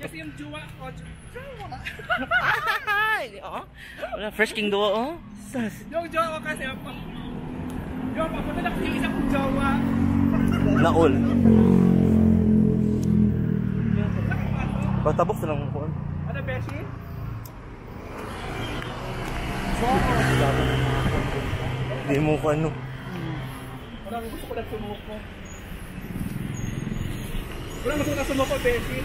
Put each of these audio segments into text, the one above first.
Kasi yung jowa ko, jowa. Wala, fresh king duwa, oh. Yung jowa ko kasi, yung papunta na kasi isang jowa. Naol. Pagtabok sa lang po. Ano, Beshi? Hindi mo ko ano. Parang gusto ko lang sumuko. Parang gusto ko lang sumuko, Beshi.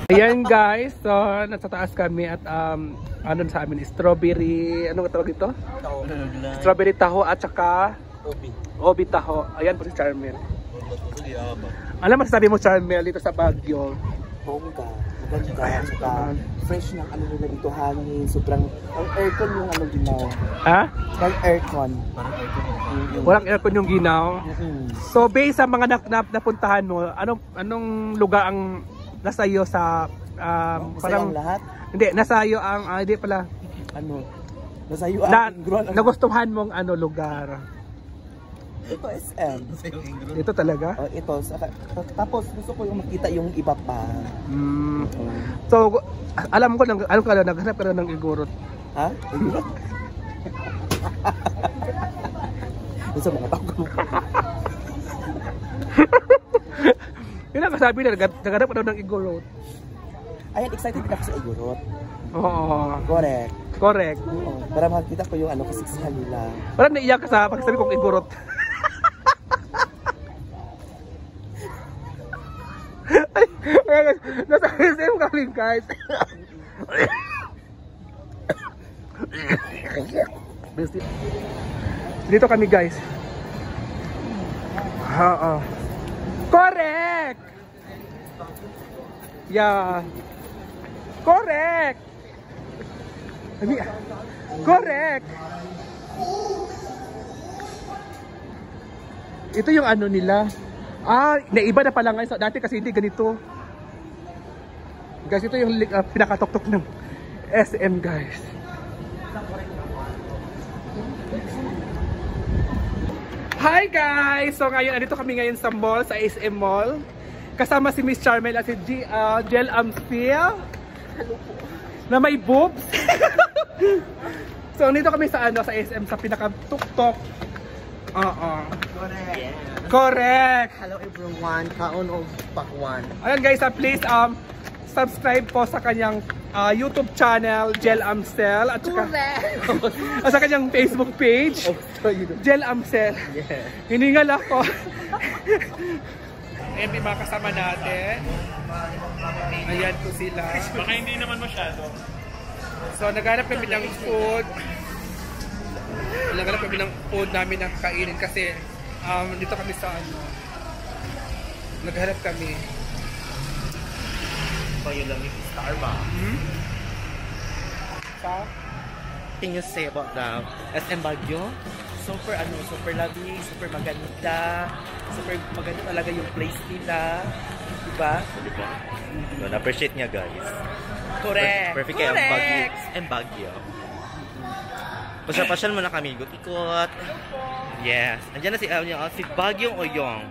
Ayan guys, so nasa taas kami at ano sa amin, strawberry, ano tawag ito? Taho. Strawberry taho at saka Obi taho. Ayan po si Charmel. Alam mo sabi mo, Charmel, dito sa Baguio. Bongga, maganda, saka fresh ng ano nila dito, hangin, sobrang, ang aircon yung ano ginaw. Ha? Ang aircon. Walang aircon yung ginaw. So based sa mga napuntahan mo, anong lugar ang nasa iyo sa parang lahat? Hindi, nasa iyo ang hindi pala. Ano? Nasa iyo ang nagustuhan mong ano lugar? Ito SM. Ito talaga? Oh, ito. Tapos gusto ko yung makita yung iba pa. So, alam ko naghanap ka na ng igurot. Ha? Igurot? Gusto mga tao ko. Yun ang kasabi na naghanap ka daw ng igurot. Ayan, excited din ako sa igurot. Oo. Correct. Correct. Oo. Para makita ko yung ano kasiksihan nila. Parang naiyak ka sa pagsabi kong igurot. Nasa SM kami guys. Dito kami guys. Correct. Yeah. Correct. Correct. Ito yung ano nila. Naiba na pala ngayon. Dati kasi hindi ganito. Guys, ito yung pinakatok-tok ng SM guys. Hi guys! So ngayon, andito kami ngayon sa mall, sa SM Mall. Kasama si Miss Charmel at si Jel Amphil. Na may boobs. So andito kami sa SM, sa pinakatok-tok. Correct. Yeah. Correct. Hello everyone, kaon of pakwan. Ayan guys, please subscribe po sa kanyang YouTube channel, Jel Amsel, at saka sa kanyang Facebook page, Jel Amsel. Yeah. Hiningal ako. Ayan, may mga kasama natin. Ayan po sila. Baka hindi naman masyado. So, naghanap kami ng food. Naghanap kami ng food namin na kainin kasi dito kami sa naghanap kami. Yun lang yung Starbucks. What can you say about the SM Baguio? Super super lovely, super maganda. Super maganda talaga yung place nila. Diba? Na-appreciate niya guys. Correct. Perfect kayo ang Baguio. SM Baguio. Pasyal muna kami, ikot-ikot. Yes. Andiyan na si Baguio Oyong.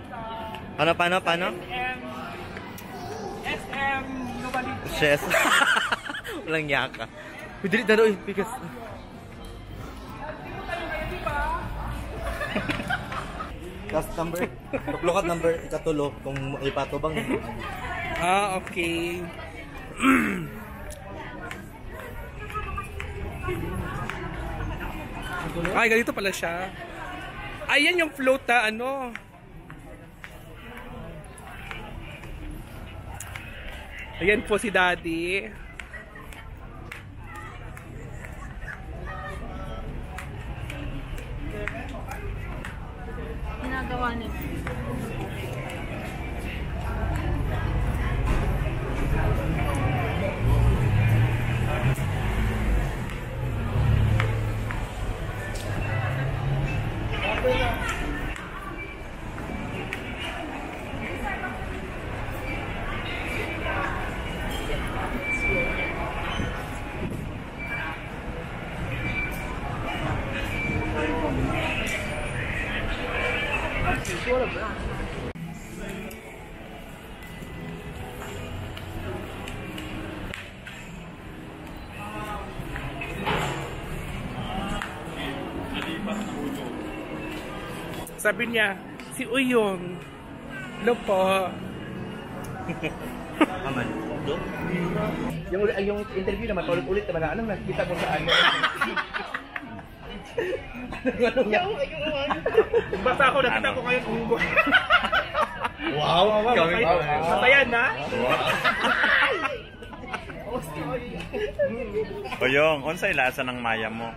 Paano? SM Yes. Walang yaka. Dili na doon because cast number, tuklokat number ikatulo kung ipatubang. Okay. Ay, ganito pala siya. Ayan yung float na ano. Ayan po si Daddy. Ginagawa niya. Sabi niya, si Uyong. Hello po. Aman. Yung interview naman, ulit-ulit naman na, anong nakita mo sa ano? Basta ako, nakita ko ngayon unggo. Wow! Matayan na? Uyong, unsay lasa ng maya mo?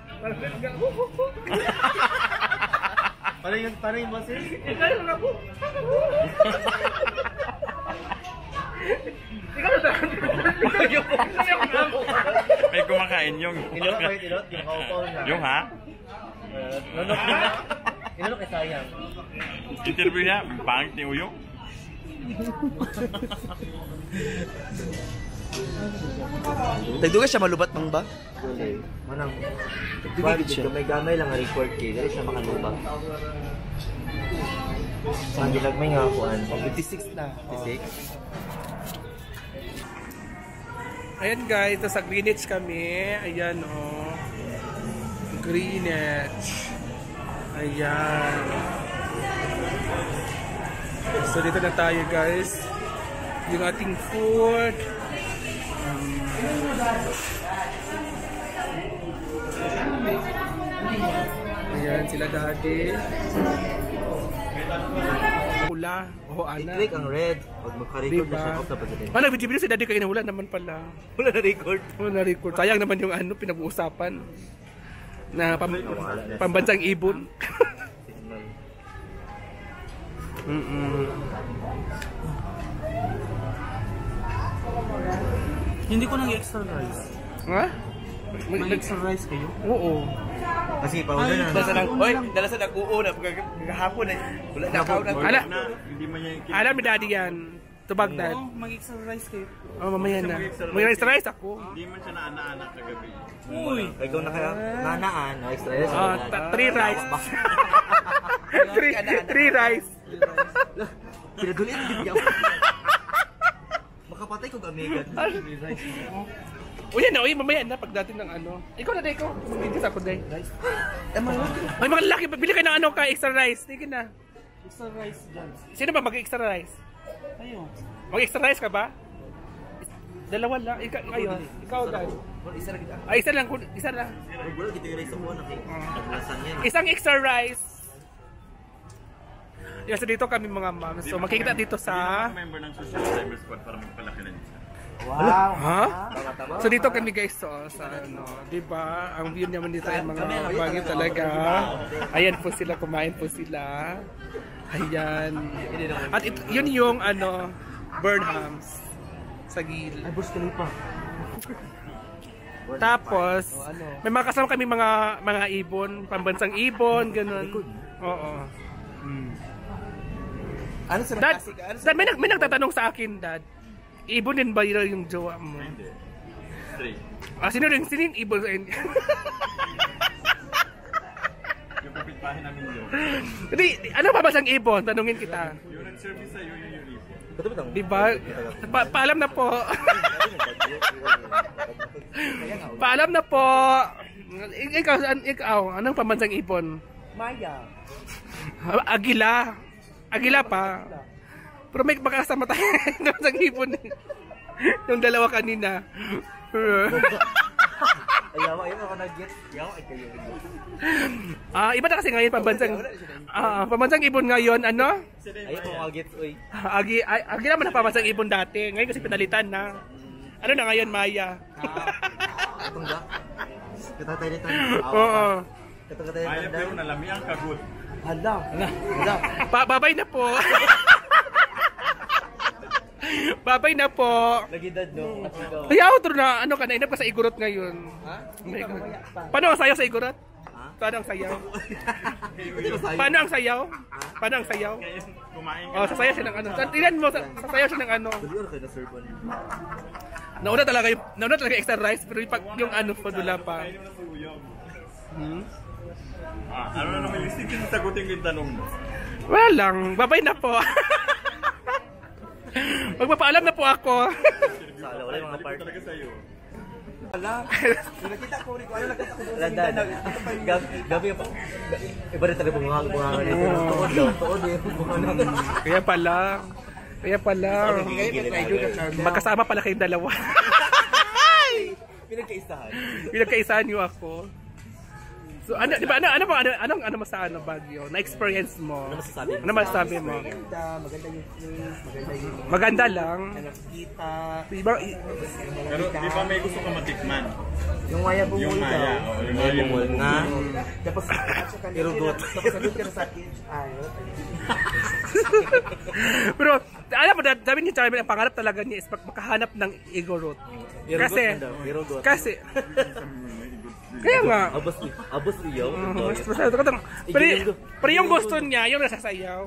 Paano yung boses? Ikaw yung ako. Ikaw yung May kumakain yung... Ilot? Yung kaupaw na. Yung ha? Inunok kay sayang. Interview niya, pangit ni Uyong. Tagduga siya malubat mang ba? Manang. Dugigit siya. Gamay-gamay lang ang record kay. Dali siya makalubang. Sa handilag may nga kuan. 56 na. 56. Ayan guys, ito sa Greenwich kami. Ayan oh. Greenwich. Ayan. So dito na tayo guys. Yung ating food. Ayan sila daddy. Pula. Oh, ana. I-click ang red. Pag magka-record na siya, off na pa din. Ano, video si daddy kayo na wala naman pala. Wala na record. Wala na record. Sayang naman yung ano, pinag-uusapan. Na pambansang ibon. Hindi ko nang extra rice. Ha? May extra rice kayo? Oo. Kasi paulan na. Dala sa nag-uuna. Pagkahapon na. Wala na ako. Ala, Hindi mo niya alam ni daddy yan. Tubag dad. Oo, mag extra rice kayo. Oh, mamaya na. May rice ako. Hindi man siya naana-anak kagabi. Uy! Ikaw na kaya nanaan. Extra rice. 3 rice. 3 rice. Pinadulit din niya. Makapatay ko gamigan. Uy, yan na. Uy, mamaya na pagdating ng ano. Ikaw na, Deko. Mag-intis ako, Day. Ay, mga lalaki. Bili kayo ng ano ka, extra rice. Sige na. Extra rice dyan. Sino ba mag-extra rice? Ayo. Mag-extra rice ka ba? Dalawa lang. Ikaw, Dad. Isa lang kita. Ay, isa lang. Isa lang. Wala kita yung rice ako na kay. Naglasan yan. Isang extra rice. Yes, so dito kami mga ma'am. So makikita dito sa... Member ng social cyber squad para magpalaki na niya. Wow. Ha? So dito kami guys so, sa ano, 'di ba? Ang view naman dito ay mga bagay talaga. Ayan po sila, kumain po sila. Ayan. At ito, yun yung ano, Burnhams sa gilid. Ay, Burj Khalifa. Tapos may mga kasama kami mga ibon, pambansang ibon, ganun. Oo. Ano sa Dad, Dad, may nagtatanong sa akin, Dad. Ibon din ba yun yung jowa mo? Hindi. Straight. Sino yung ibon sa inyo? Yung kapitbahay namin yun. Hindi, ano ba basang ibon? Tanungin kita. Yung nag-service sa'yo, yun yung ibon. Diba? Paalam na po. Paalam na po. Ikaw, anong pambansang ibon? Maya. Agila. Agila pa. Pero may makasama tayo sa ibon. Yung dalawa kanina. Ayaw, ako nag-get. Ayaw, ay kayo. Iba na kasi ngayon pambansang ibon ngayon, ano? Ayaw ko mag-get, uy. Agi naman na pambansang ibon dati. Ngayon kasi pinalitan na. Ano na ngayon, Maya? Itong ga? Katatay-litan. Oo. Maya pero nalami ang kagut. Hala. Babay na po. Babay na po. Nagidad, no? Ayaw, true na. Ano ka, nainap ka sa igurot ngayon. Ha? Paano ang sayaw sa igurot? Paano ang sayaw? Paano ang sayaw? Paano ang sayaw? Kumain ka. Oh, sasayaw siya ng ano. Tingnan mo, sasayaw siya ng ano. Dali kayo na-serve on. Nauna talaga extra rice, pero yung ano pa dula pa. Ano na naman yung sige sagutin ko yung tanong mo? Wala lang, babay na po. Magpapaalam na po ako. Sala, wala yung mga part. Talaga sa'yo. Ala. Nakita ko rin ano nakita ko sa internet. Gabi pa. Iba rin talaga bunga dito. Tuod eh. Kaya pala. Magkasama pala kayong dalawa. Pinagkaisahan niyo ako. So ano, di ba ano mo sa Baguio? Na-experience mo? Ano masasabi mo? Maganda yung place, Maganda lang. nakikita. Diba, Pero di ba may gusto ka matikman? Yung Maya Bumul Yung Maya, daw. oh, yung Maya Bumul nga. Tapos Irugot. Tapos nandun ka na sa ayaw. pero alam mo, sabi ni Charmy, ang pangarap talaga niya is makahanap ng Igorot. Kasi kaya nga. Abos iyo. Pero yung gusto niya, yung nasasayaw.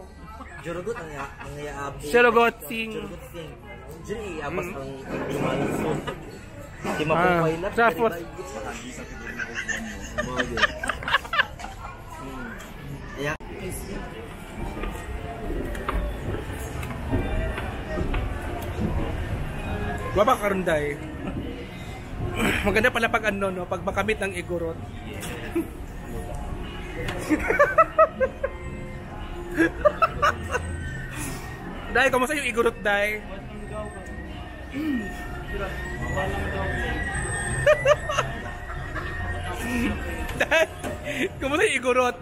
Jurugot ang yaab. Jurugot sing. Jadi abas ang imalusun. Di mapukway lang. Tapos Ya. Baba Karunday. Maganda pala pag ano, no, pag makamit ng Igorot. Dai, kamusta yung Igorot, Dai? Dai, kamusta yung Igorot?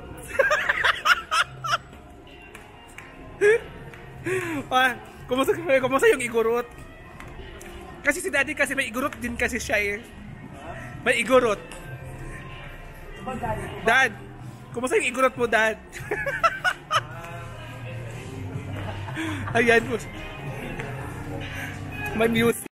Kumusta yung Igorot? Kasi si Daddy kasi may Igorot din kasi siya eh. May Igorot. Dad, kumusta yung Igorot mo, Dad? Ayan po. May music.